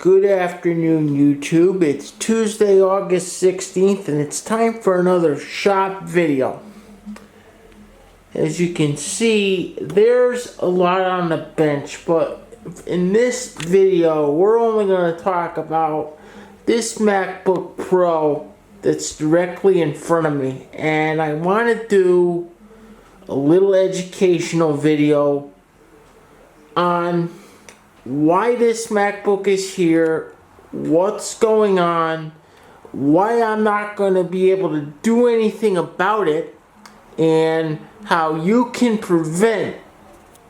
Good afternoon, YouTube. It's Tuesday, August 16th, and it's time for another shop video. As you can see, there's a lot on the bench, but in this video, we're only going to talk about this MacBook Pro that's directly in front of me. And I want to do a little educational video on why this MacBook is here, what's going on, why I'm not going to be able to do anything about it, and how you can prevent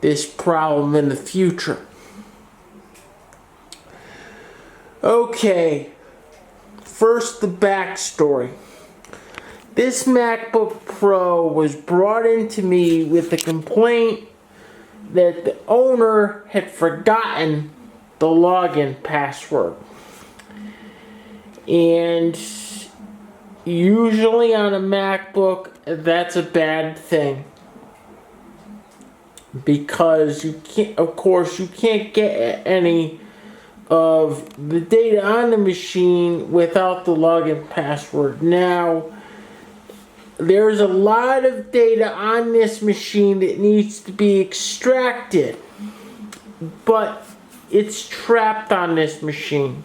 this problem in the future. Okay, first the backstory. This MacBook Pro was brought into me with a complaint that the owner had forgotten the login password. And usually on a MacBook, that's a bad thing, because you can't, of course, you can't get any of the data on the machine without the login password. Now, there's a lot of data on this machine that needs to be extracted, but it's trapped on this machine,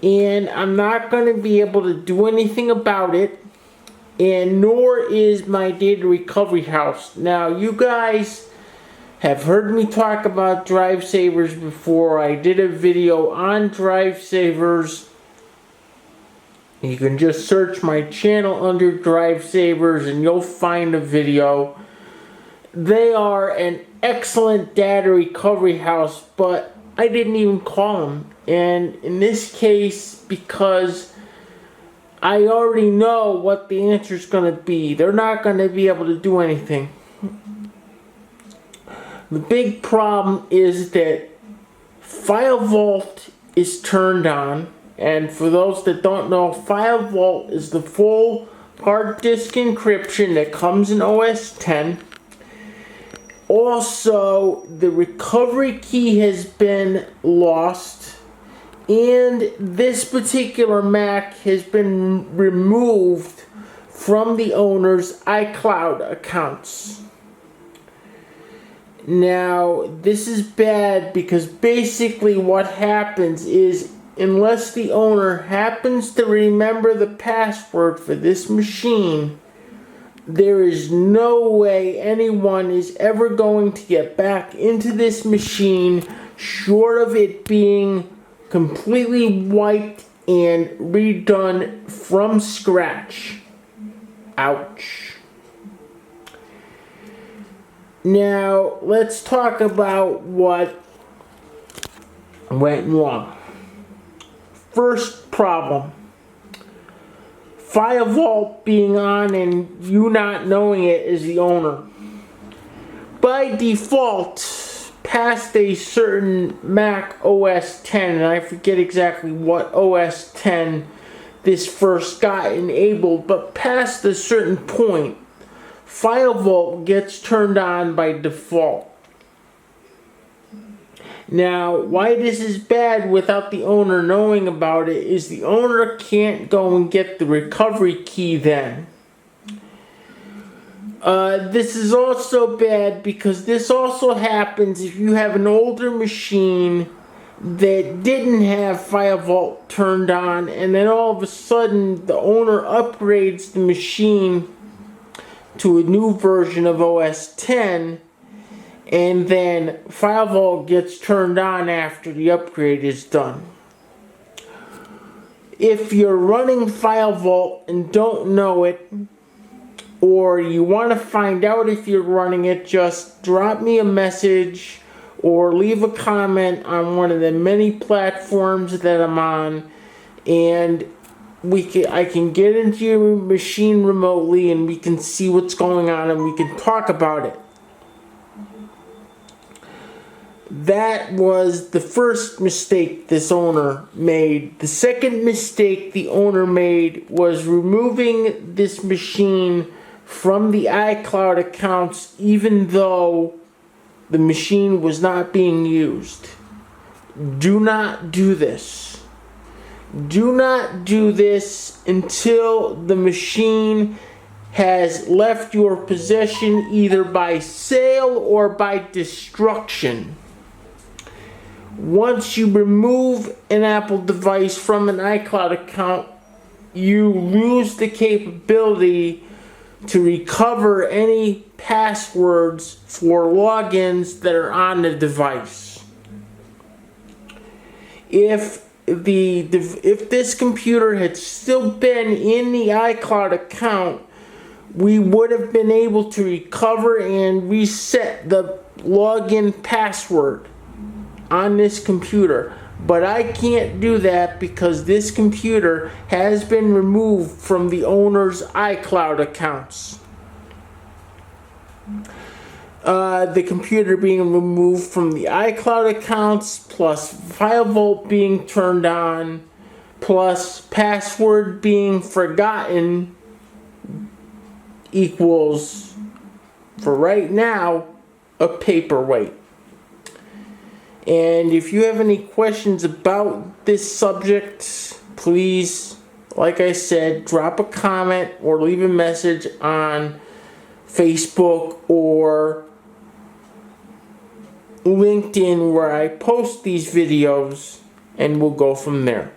and I'm not going to be able to do anything about it, and nor is my data recovery house. Now, you guys have heard me talk about drive savers before. I did a video on drive savers. You can just search my channel under drive savers and you'll find a video. They are an excellent data recovery house, but I didn't even call them. And in this case, because I already know what the answer is going to be, they're not going to be able to do anything. The big problem is that FileVault is turned on. And for those that don't know, FileVault is the full hard disk encryption that comes in OS X. Also, the recovery key has been lost, and this particular Mac has been removed from the owner's iCloud accounts. Now, this is bad because basically what happens is, unless the owner happens to remember the password for this machine, there is no way anyone is ever going to get back into this machine, short of it being completely wiped and redone from scratch. Ouch. Now, let's talk about what went wrong. First problem, FileVault being on and you not knowing it as the owner. By default, past a certain Mac OS X, and I forget exactly what OS X this first got enabled, but past a certain point, FileVault gets turned on by default. Now, why this is bad without the owner knowing about it is the owner can't go and get the recovery key then. This is also bad because this also happens if you have an older machine that didn't have FileVault turned on, and then all of a sudden the owner upgrades the machine to a new version of OS X, and then FileVault gets turned on after the upgrade is done. If you're running FileVault and don't know it, or you want to find out if you're running it, just drop me a message or leave a comment on one of the many platforms that I'm on, and I can get into your machine remotely and we can see what's going on and we can talk about it. That was the first mistake this owner made. The second mistake the owner made was removing this machine from the iCloud accounts even though the machine was not being used. do not do this. Do not do this until the machine has left your possession, either by sale or by destruction. Once you remove an Apple device from an iCloud account, you lose the capability to recover any passwords for logins that are on the device. If this computer had still been in the iCloud account, we would have been able to recover and reset the login password on this computer. But I can't do that because this computer has been removed from the owner's iCloud accounts. The computer being removed from the iCloud accounts, plus FileVault being turned on, plus password being forgotten, equals, for right now, a paperweight. And if you have any questions about this subject, please, like I said, drop a comment or leave a message on Facebook or LinkedIn where I post these videos, and we'll go from there.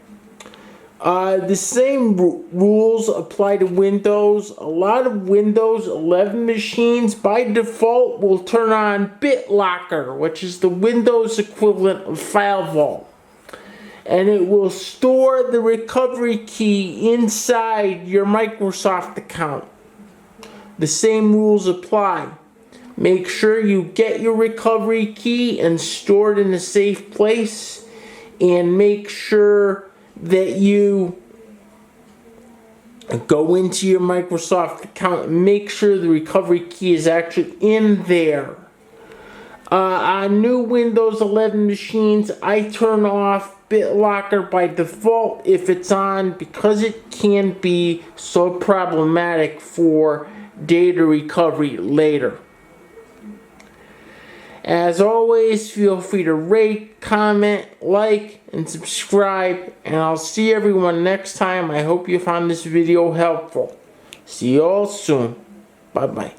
The same rules apply to Windows. A lot of Windows 11 machines by default will turn on BitLocker, which is the Windows equivalent of FileVault. And it will store the recovery key inside your Microsoft account. The same rules apply. Make sure you get your recovery key and store it in a safe place. And make sure that you go into your Microsoft account and make sure the recovery key is actually in there. On new Windows 11 machines, I turn off BitLocker by default if it's on, because it can be so problematic for data recovery later. As always, feel free to rate, comment, like, and subscribe, and I'll see everyone next time. I hope you found this video helpful. See you all soon. Bye-bye.